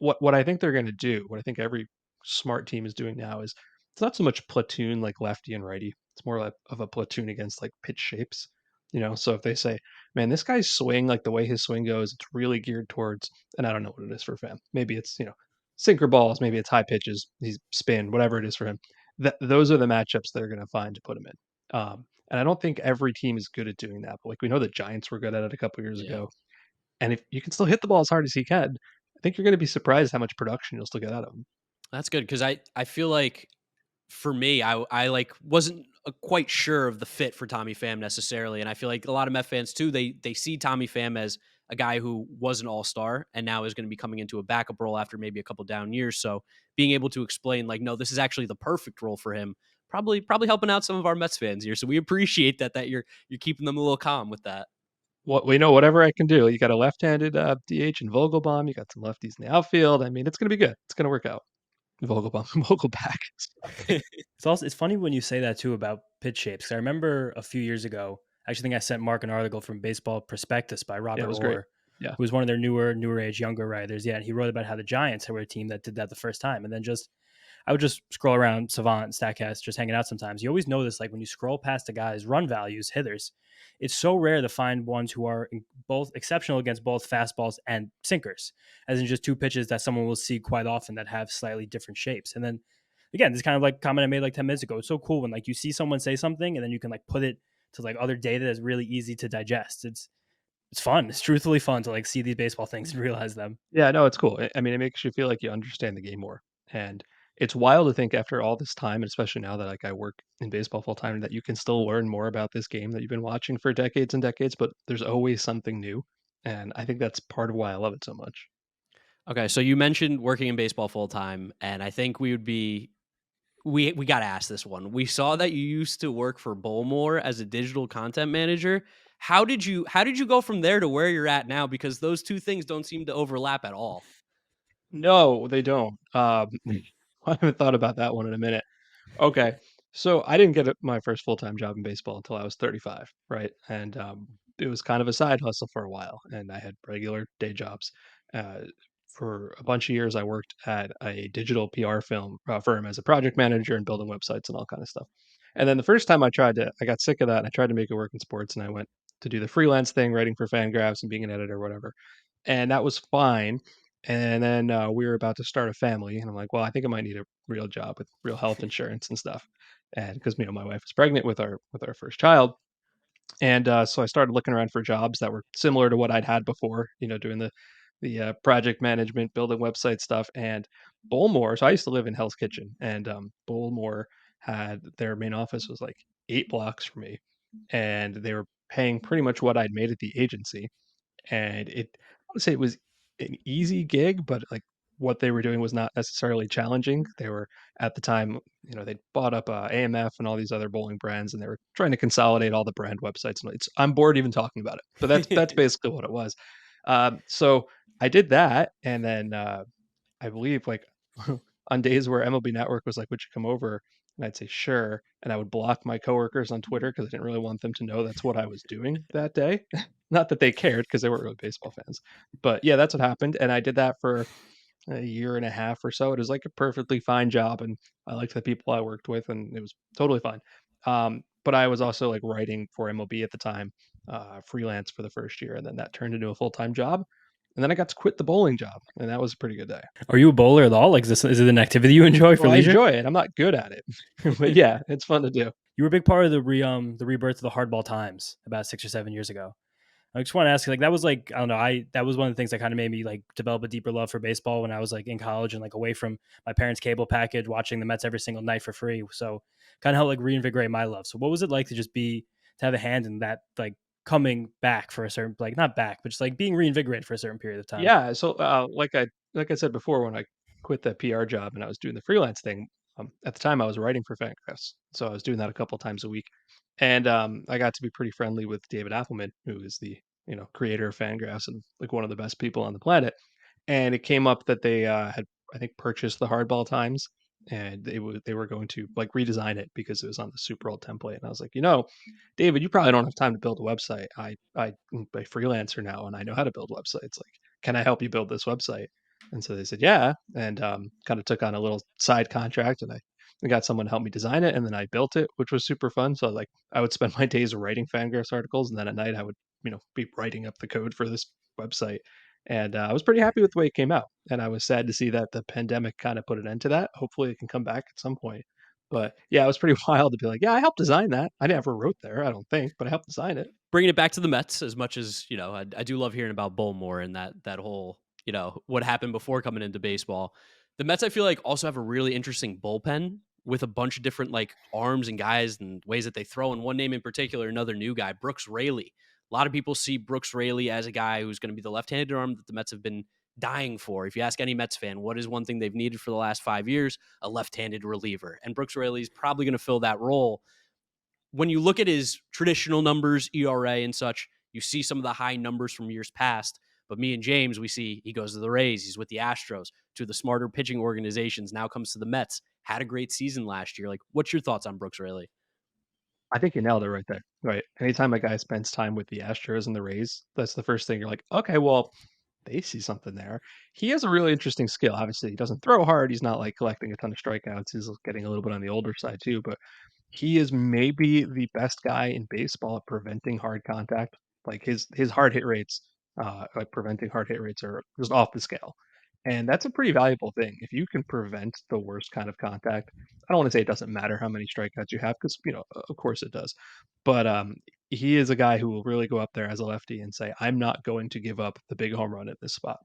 [SPEAKER 3] What I think they're going to do, what I think every smart team is doing now is it's not so much platoon like lefty and righty. It's more like of a platoon against like pitch shapes. So if they say, man, this guy's swing, like the way his swing goes, it's really geared towards, and I don't know what it is for Fam. Maybe it's, sinker balls, maybe it's high pitches, he's spin, whatever it is for him. Those are the matchups they're going to find to put him in. And I don't think every team is good at doing that. But like we know the Giants were good at it a couple years
[SPEAKER 2] Yeah.
[SPEAKER 3] ago. And if you can still hit the ball as hard as he can, I think you're going to be surprised how much production you'll still get out of him.
[SPEAKER 2] That's good because I feel like for me, I like wasn't quite sure of the fit for Tommy Pham necessarily, and I feel like a lot of Met fans too. They see Tommy Pham as a guy who was an all-star and now is going to be coming into a backup role after maybe a couple down years. So being able to explain like, no, this is actually the perfect role for him, probably helping out some of our Mets fans here. So we appreciate that you're keeping them a little calm with that.
[SPEAKER 3] What we know, whatever I can do. You got a left-handed DH and Vogelbaum. You got some lefties in the outfield. I mean, it's going to be good. It's going to work out. Vogelbaum, Vogelback.
[SPEAKER 4] It's funny when you say that too about pitch shapes. 'Cause I remember a few years ago, I actually think I sent Mark an article from Baseball Prospectus by
[SPEAKER 3] Yeah,
[SPEAKER 4] Robert
[SPEAKER 3] it was great.
[SPEAKER 4] Orr,
[SPEAKER 3] Yeah.
[SPEAKER 4] who was one of their newer age, younger writers. Yeah, and he wrote about how the Giants were a team that did that the first time, and then I would just scroll around Savant, Statcast, just hanging out sometimes. You always notice, like when you scroll past the guys' run values, hitters, it's so rare to find ones who are both exceptional against both fastballs and sinkers, as in just two pitches that someone will see quite often that have slightly different shapes. And then again, this kind of like comment I made like 10 minutes ago. It's so cool when like you see someone say something and then you can like put it to like other data that's really easy to digest. It's fun. It's truthfully fun to like see these baseball things and realize them.
[SPEAKER 3] Yeah, no, it's cool. I mean, it makes you feel like you understand the game more. And it's wild to think after all this time, and especially now that like I work in baseball full time, that you can still learn more about this game that you've been watching for decades and decades, but there's always something new. And I think that's part of why I love it so much.
[SPEAKER 2] Okay, so you mentioned working in baseball full time, and I think we got to ask this one. We saw that you used to work for Bullmore as a digital content manager. How did you go from there to where you're at now? Because those two things don't seem to overlap at all.
[SPEAKER 3] No, they don't. I haven't thought about that one in a minute. Okay. So I didn't get my first full-time job in baseball until I was 35, right? And it was kind of a side hustle for a while, and I had regular day jobs. Uh, for a bunch of years, I worked at a digital PR firm as a project manager and building websites and all kind of stuff. And then the first time I got sick of that, and I tried to make it work in sports, and I went to do the freelance thing, writing for Fangraphs and being an editor or whatever, and that was fine. And then we were about to start a family, and I'm like, well, I think I might need a real job with real health insurance and stuff, and because my wife was pregnant with our first child, and so I started looking around for jobs that were similar to what I'd had before, doing the project management, building website stuff. And Bullmore, so I used to live in Hell's Kitchen, and Bullmore had their main office was like 8 blocks from me, and they were paying pretty much what I'd made at the agency. And I would say it was an easy gig, but like what they were doing was not necessarily challenging. They were at the time, they bought up AMF and all these other bowling brands, and they were trying to consolidate all the brand websites. And I'm bored even talking about it, but that's basically what it was. So I did that, and then I believe like on days where MLB Network was like, "Would you come over?" And I'd say sure, and I would block my coworkers on Twitter because I didn't really want them to know that's what I was doing that day. Not that they cared because they weren't really baseball fans, but yeah, that's what happened. And I did that for a year and a half or so. It was like a perfectly fine job, and I liked the people I worked with, and it was totally fine. But I was also like writing for MLB at the time, freelance for the first year, and then that turned into a full-time job. And then I got to quit the bowling job, and that was a pretty good day.
[SPEAKER 4] Are you a bowler at all? Like, is it an activity you enjoy for
[SPEAKER 3] Well, I
[SPEAKER 4] leisure?
[SPEAKER 3] enjoy it. I'm not good at it, but yeah, it's fun to do.
[SPEAKER 4] You were a big part of the rebirth of the hardball times about 6 or 7 years ago. I just want to ask you, like, that was like, I don't know, that was one of the things that kind of made me like develop a deeper love for baseball when I was like in college and like away from my parents' cable package, watching the Mets every single night for free. So kind of helped like reinvigorate my love. So what was it like to have a hand in that, like coming back for a certain, like not back, but just like being reinvigorated for a certain period of time?
[SPEAKER 3] Yeah, so like I said before, when I quit that PR job and I was doing the freelance thing, at the time I was writing for Fangraphs, so I was doing that a couple times a week, and I got to be pretty friendly with David Appelman, who is the creator of Fangraphs and like one of the best people on the planet. And it came up that they had, I think, purchased the Hardball Times, and they were going to like redesign it because it was on the Super Old template. And I was like, David, you probably don't have time to build a website. I'm a freelancer now, and I know how to build websites. Like, can I help you build this website? And so they said, yeah, and kind of took on a little side contract, and I got someone to help me design it, and then I built it, which was super fun. So like, I would spend my days writing Fangraphs articles, and then at night I would, be writing up the code for this website. And I was pretty happy with the way it came out. And I was sad to see that the pandemic kind of put an end to that. Hopefully, it can come back at some point. But yeah, it was pretty wild to be like, yeah, I helped design that. I never wrote there, I don't think, but I helped design it.
[SPEAKER 2] Bringing it back to the Mets, as much as I do love hearing about Bullmore and that whole what happened before coming into baseball. The Mets, I feel like, also have a really interesting bullpen with a bunch of different like arms and guys and ways that they throw. And one name in particular, another new guy, Brooks Raley. A lot of people see Brooks Raley as a guy who's going to be the left-handed arm that the Mets have been dying for. If you ask any Mets fan, what is one thing they've needed for the last 5 years? A left-handed reliever. And Brooks Raley is probably going to fill that role. When you look at his traditional numbers, ERA and such, you see some of the high numbers from years past. But me and James, we see he goes to the Rays. He's with the Astros, to the smarter pitching organizations. Now comes to the Mets. Had a great season last year. Like, what's your thoughts on Brooks Raley?
[SPEAKER 3] I think you nailed it right there. Right. Anytime a guy spends time with the Astros and the Rays, that's the first thing you're like, okay, well, they see something there. He has a really interesting skill. Obviously, he doesn't throw hard. He's not like collecting a ton of strikeouts. He's getting a little bit on the older side too, but he is maybe the best guy in baseball at preventing hard contact. Like his hard hit rates, like preventing hard hit rates are just off the scale. And that's a pretty valuable thing. If you can prevent the worst kind of contact, I don't want to say it doesn't matter how many strikeouts you have, because of course it does. But he is a guy who will really go up there as a lefty and say, I'm not going to give up the big home run at this spot.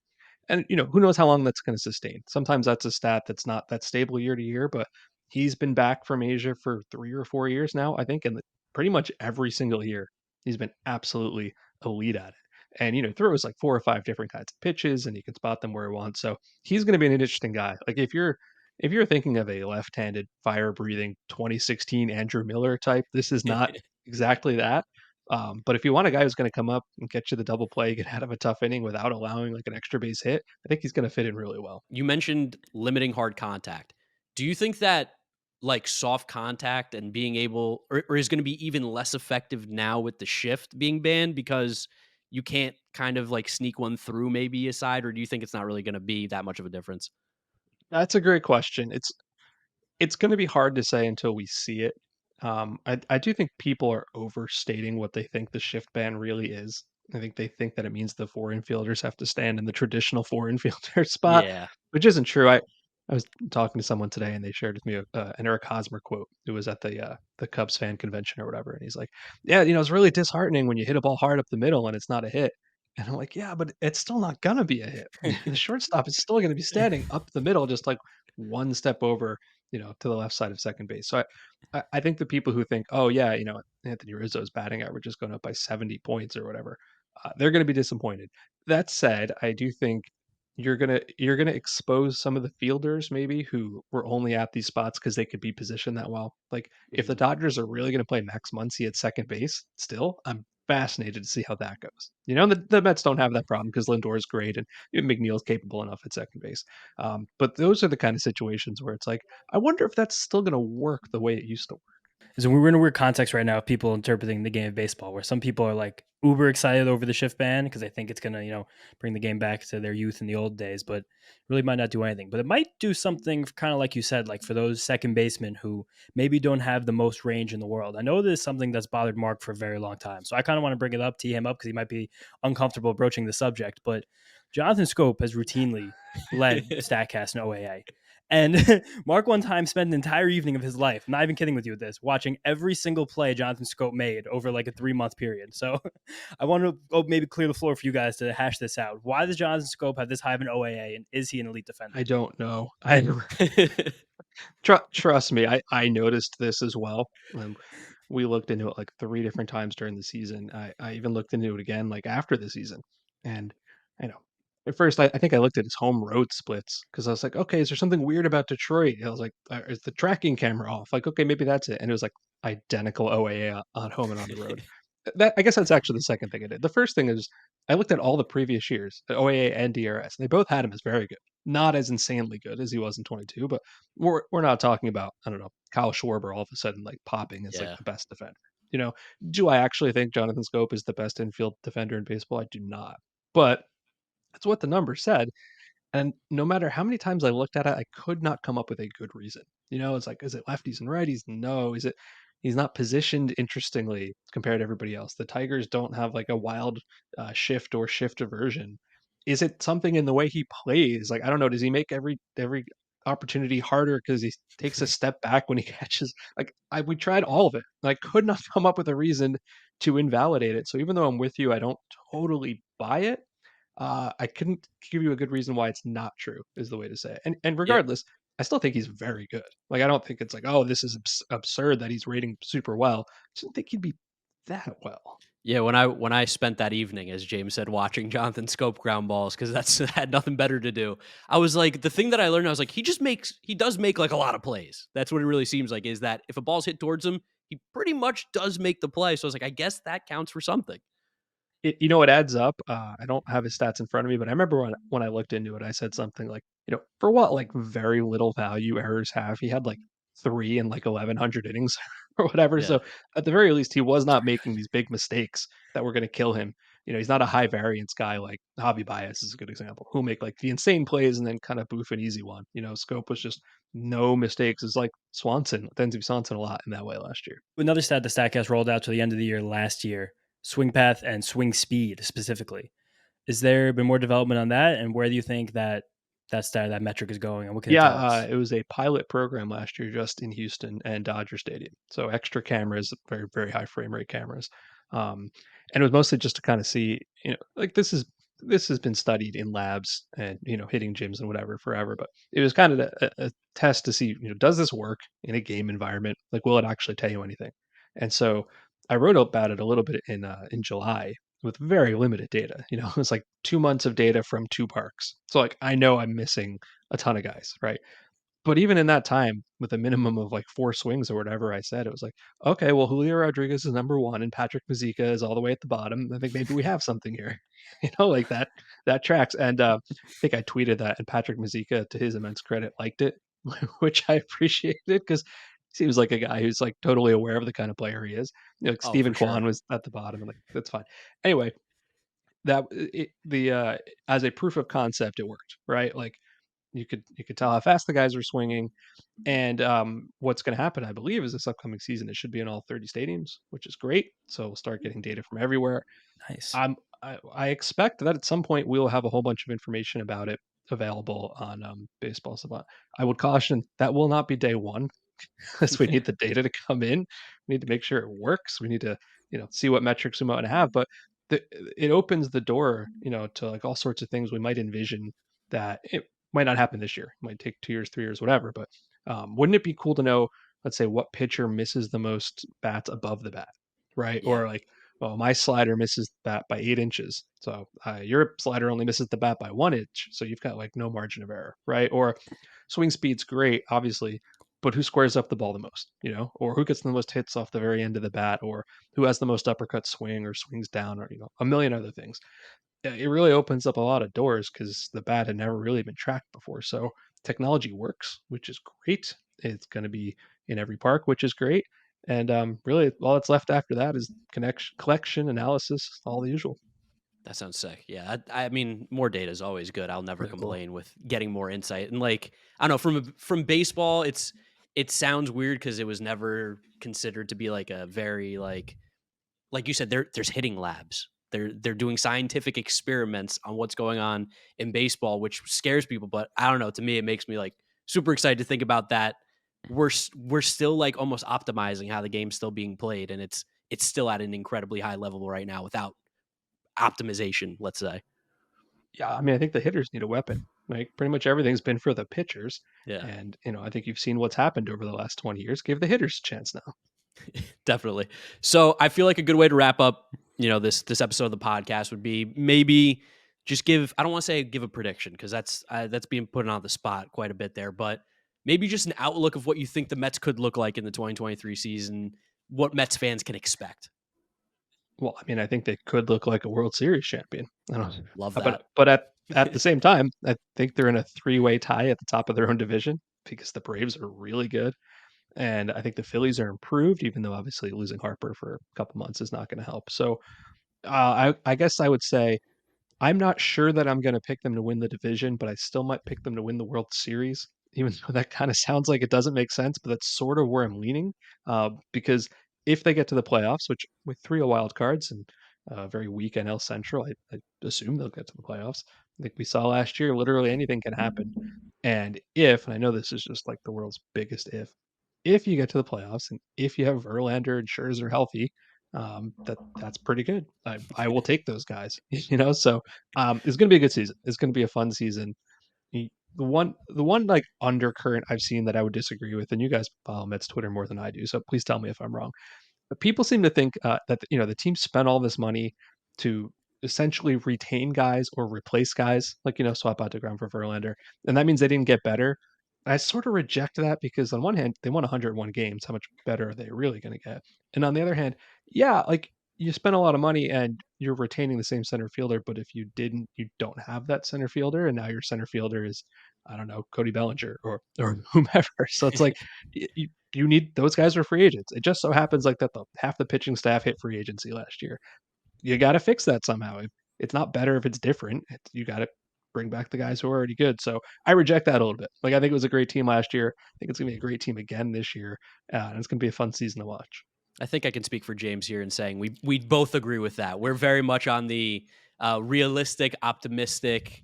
[SPEAKER 3] And who knows how long that's going to sustain. Sometimes that's a stat that's not that stable year to year, but he's been back from Asia for 3 or 4 years now, I think, and pretty much every single year he's been absolutely elite at it. And throws like 4 or 5 different kinds of pitches, and he can spot them where he wants. So he's going to be an interesting guy. Like if you're thinking of a left-handed, fire-breathing 2016 Andrew Miller type, this is not exactly that. But if you want a guy who's going to come up and get you the double play, get out of a tough inning without allowing like an extra base hit, I think he's going to fit in really well.
[SPEAKER 2] You mentioned limiting hard contact. Do you think that like soft contact and being able, or is going to be even less effective now with the shift being banned because you can't kind of like sneak one through maybe aside, or do you think it's not really going to be that much of a difference?
[SPEAKER 3] That's a great question. It's going to be hard to say until we see it. I do think people are overstating what they think the shift ban really is. I think they think that it means the four infielders have to stand in the traditional four infielder spot,
[SPEAKER 2] Yeah.
[SPEAKER 3] which isn't true. I was talking to someone today, and they shared with me an Eric Hosmer quote, who was at the Cubs fan convention or whatever, and he's like, "Yeah, it's really disheartening when you hit a ball hard up the middle and it's not a hit." And I'm like, "Yeah, but it's still not gonna be a hit. The shortstop is still gonna be standing up the middle, just like one step over, to the left side of second base." So I think the people who think, "Oh yeah, Anthony Rizzo's batting average is going up by 70 points or whatever," they're going to be disappointed. That said, I do think you're gonna expose some of the fielders maybe who were only at these spots because they could be positioned that well. Like if the
[SPEAKER 2] Mhm.
[SPEAKER 3] Dodgers are really gonna play Max Muncy at second base, still, I'm fascinated to see how that goes. And the Mets don't have that problem because Lindor is great and McNeil's capable enough at second base. But those are the kind of situations where it's like, I wonder if that's still gonna work the way it used to work.
[SPEAKER 4] So we're in a weird context right now of people interpreting the game of baseball, where some people are like uber excited over the shift ban because they think it's gonna, bring the game back to their youth in the old days, but really might not do anything. But it might do something kind of like you said, like for those second basemen who maybe don't have the most range in the world. I know this is something that's bothered Mark for a very long time, so I kind of want to bring it up, tee him up because he might be uncomfortable broaching the subject. But Jonathan Scope has routinely led Statcast in OAA. And Mark one time spent an entire evening of his life, not even kidding with you with this, watching every single play Jonathan Scope made over like a 3-month period. So I want to maybe clear the floor for you guys to hash this out. Why does Jonathan Scope have this high of an OAA, and is he an elite defender?
[SPEAKER 3] I don't know. I trust me, I noticed this as well. We looked into it like 3 different times during the season. I even looked into it again, like, after the season, and, I know, at first, I think I looked at his home road splits because I was like, "Okay, is there something weird about Detroit?" I was like, "Is the tracking camera off?" Like, "Okay, maybe that's it," and it was, like, identical OAA on home and on the road. That I guess that's actually the second thing I did. The first thing is I looked at all the previous years, the OAA and DRS, and they both had him as very good. Not as insanely good as he was in 22, but we're not talking about, I don't know, Kyle Schwarber all of a sudden like popping as like
[SPEAKER 2] Yeah.
[SPEAKER 3] the best defender. You know, do I actually think Jonathan Scope is the best infield defender in baseball? I do not. But that's what the numbers said. And no matter how many times I looked at it, I could not come up with a good reason. It's like, is it lefties and righties? No. Is it he's not positioned interestingly compared to everybody else? The Tigers don't have like a wild shift or shift aversion. Is it something in the way he plays? Like, I don't know. Does he make every opportunity harder because he takes a step back when he catches? Like, we tried all of it. And I could not come up with a reason to invalidate it. So even though I'm with you, I don't totally buy it. I couldn't give you a good reason why it's not true, is the way to say it. And
[SPEAKER 2] Yeah.
[SPEAKER 3] regardless, I still think he's very good. Like, I don't think it's like, oh, this is absurd that he's rating super well. I just don't think he'd be that well.
[SPEAKER 2] Yeah, when I spent that evening, as James said, watching Jonathan Scope ground balls because that's had nothing better to do. I was like, the thing that I learned, I was like, he does make like a lot of plays. That's what it really seems like. Is that if a ball's hit towards him, he pretty much does make the play. So I was like, I guess that counts for something.
[SPEAKER 3] It adds up. I don't have his stats in front of me, but I remember when I looked into it, I said something like, for what like very little value errors have, he had like 3 in like 1,100 innings or whatever.
[SPEAKER 2] Yeah.
[SPEAKER 3] So at the very least, he was not making these big mistakes that were going to kill him. He's not a high variance guy like Javi Baez is a good example, who make like the insane plays and then kind of boof an easy one. Scope was just no mistakes. It's like Swanson, Denzi Swanson a lot in that way last year.
[SPEAKER 4] Another stat the Statcast rolled out to the end of the year last year: swing path and swing speed specifically. Is there been more development on that, and where do you think that metric is going, and what can it
[SPEAKER 3] Yeah,
[SPEAKER 4] tell us?
[SPEAKER 3] it was a pilot program last year just in Houston and Dodger Stadium. So extra cameras, very, very high frame rate cameras. And it was mostly just to kind of see, like this has been studied in labs and hitting gyms and whatever forever, but it was kind of a test to see, does this work in a game environment? Like, will it actually tell you anything? And so I wrote about it a little bit in July with very limited data. It was like 2 months of data from 2 parks. So like I know I'm missing a ton of guys, right? But even in that time, with a minimum of like 4 swings or whatever I said, it was like, okay, well, Julio Rodriguez is number one and Patrick Mazeika is all the way at the bottom. I think maybe we have something here, like that tracks. And I think I tweeted that, and Patrick Mazeika, to his immense credit, liked it, which I appreciated because seems like a guy who's like totally aware of the kind of player he is. Like
[SPEAKER 2] Oh, for
[SPEAKER 3] Stephen Kwan
[SPEAKER 2] sure.
[SPEAKER 3] was at the bottom, and like that's fine. Anyway, that as a proof of concept, it worked, right? Like you could tell how fast the guys were swinging, and what's going to happen, I believe, is this upcoming season it should be in all 30 stadiums, which is great. So we'll start getting data from everywhere.
[SPEAKER 4] Nice.
[SPEAKER 3] I expect that at some point we'll have a whole bunch of information about it available on Baseball Savant. I would caution that will not be day one, because we need the data to come in. We need to make sure it works. We need to see what metrics we might have, but it opens the door to like all sorts of things we might envision that it might not happen this year. It might take 2 years, 3 years, whatever. But wouldn't it be cool to know, let's say, what pitcher misses the most bats above the bat, right?
[SPEAKER 2] Yeah.
[SPEAKER 3] Or like, well, my slider misses the bat by 8 inches. So your slider only misses the bat by 1 inch. So you've got like no margin of error, right? Or swing speed's great, obviously, but who squares up the ball the most, or who gets the most hits off the very end of the bat, or who has the most uppercut swing or swings down, or, a million other things. It really opens up a lot of doors because the bat had never really been tracked before. So technology works, which is great. It's going to be in every park, which is great. And really, all that's left after that is collection, analysis, all the usual.
[SPEAKER 2] That sounds sick. Yeah, I mean, more data is always good. I'll never
[SPEAKER 3] Really cool.
[SPEAKER 2] complain with getting more insight. And like, I don't know, from baseball, it sounds weird because it was never considered to be like a very like you said. There's hitting labs. They're doing scientific experiments on what's going on in baseball, which scares people. But I don't know. To me, it makes me like super excited to think about that. We're still like almost optimizing how the game's still being played, and it's still at an incredibly high level right now without optimization, let's say.
[SPEAKER 3] Yeah, I mean, I think the hitters need a weapon. Like pretty much everything's been for the pitchers,
[SPEAKER 2] Yeah,
[SPEAKER 3] and I think you've seen what's happened over the last 20 years. Give the hitters a chance now.
[SPEAKER 2] definitely. So I feel like a good way to wrap up, this episode of the podcast would be maybe just give. I don't want to say give a prediction because that's being put on the spot quite a bit there, but maybe just an outlook of what you think the Mets could look like in the 2023 season. What Mets fans can expect.
[SPEAKER 3] Well, I mean, I think they could look like a World Series champion. I don't,
[SPEAKER 2] Love
[SPEAKER 3] but
[SPEAKER 2] that.
[SPEAKER 3] but at the same time, I think they're in a three-way tie at the top of their own division because the Braves are really good, and I think the Phillies are improved, even though obviously losing Harper for a couple months is not going to help. So, I guess I would say I'm not sure that I'm going to pick them to win the division, but I still might pick them to win the World Series, even though that kind of sounds like it doesn't make sense. But that's sort of where I'm leaning, because if they get to the playoffs, which with three wild cards and very weak NL Central, I assume they'll get to the playoffs. I think we saw last year, literally anything can happen. And I know this is just like the world's biggest if you get to the playoffs and if you have Verlander and Scherzer healthy, that's pretty good. I will take those guys, So it's going to be a good season. It's going to be a fun season. The one like undercurrent I've seen that I would disagree with, and you guys follow Mets Twitter more than I do, so please tell me if I'm wrong. But people seem to think that the team spent all this money to essentially retain guys or replace guys, like swap out DeGrom for Verlander, and that means they didn't get better. I sort of reject that because on one hand, they won 101 games. How much better are they really going to get? And on the other hand, yeah, like you spent a lot of money and you're retaining the same center fielder, but if you don't have that center fielder, and now your center fielder is, I don't know, Cody Bellinger or whomever. So it's like you need those guys are free agents. It just so happens like that half the pitching staff hit free agency last year. You got to fix that somehow. It's not better if it's different. You got to bring back the guys who are already good. So I reject that a little bit. Like I think it was a great team last year. I think it's gonna be a great team again this year, and it's gonna be a fun season to watch.
[SPEAKER 2] I think I can speak for James here in saying we both agree with that. We're very much on the realistic, optimistic.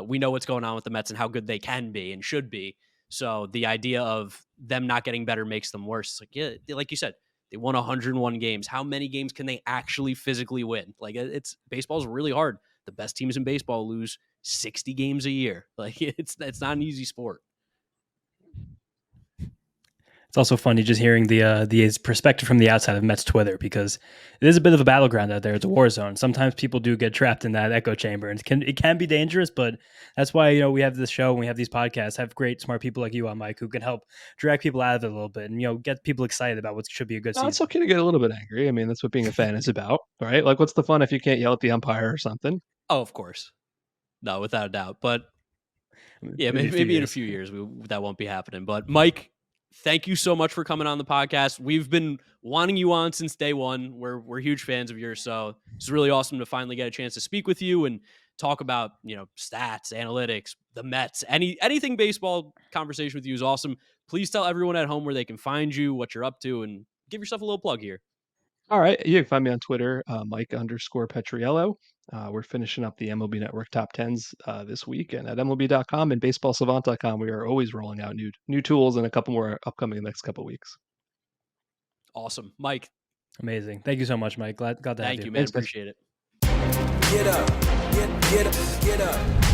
[SPEAKER 2] We know what's going on with the Mets and how good they can be and should be. So the idea of them not getting better makes them worse. It's like, yeah, like you said, they won 101 games. How many games can they actually physically win? Like baseball's really hard. The best teams in baseball lose 60 games a year. Like it's not an easy sport.
[SPEAKER 4] It's also funny just hearing the perspective from the outside of Mets Twitter, because it is a bit of a battleground out there. It's a war zone. Sometimes people do get trapped in that echo chamber, and it can be dangerous. But that's why we have this show and we have these podcasts. Have great smart people like you on, Mike, who can help drag people out of it a little bit and get people excited about what should be a good season.
[SPEAKER 3] It's okay to get a little bit angry. I mean, that's what being a fan is about, right? Like, what's the fun if you can't yell at the umpire or something?
[SPEAKER 2] Oh, of course, no, without a doubt. But yeah, maybe in a few years that won't be happening. But Mike, thank you so much for coming on the podcast. We've been wanting you on since day one. We're huge fans of yours, so it's really awesome to finally get a chance to speak with you and talk about, stats, analytics, the Mets, anything baseball. Conversation with you is awesome. Please tell everyone at home where they can find you, what you're up to, and give yourself a little plug here.
[SPEAKER 3] All right. You can find me on Twitter, Mike_Petriello. We're finishing up the MLB Network top 10s this week, and at MLB.com and BaseballSavant.com, we are always rolling out new tools and a couple more upcoming the next couple weeks.
[SPEAKER 2] Awesome. Mike.
[SPEAKER 4] Amazing. Thank you so much, Mike. Glad to have you.
[SPEAKER 2] Thank you, man.
[SPEAKER 3] Thanks, guys.
[SPEAKER 2] Appreciate it.
[SPEAKER 1] Get up, get up, get up.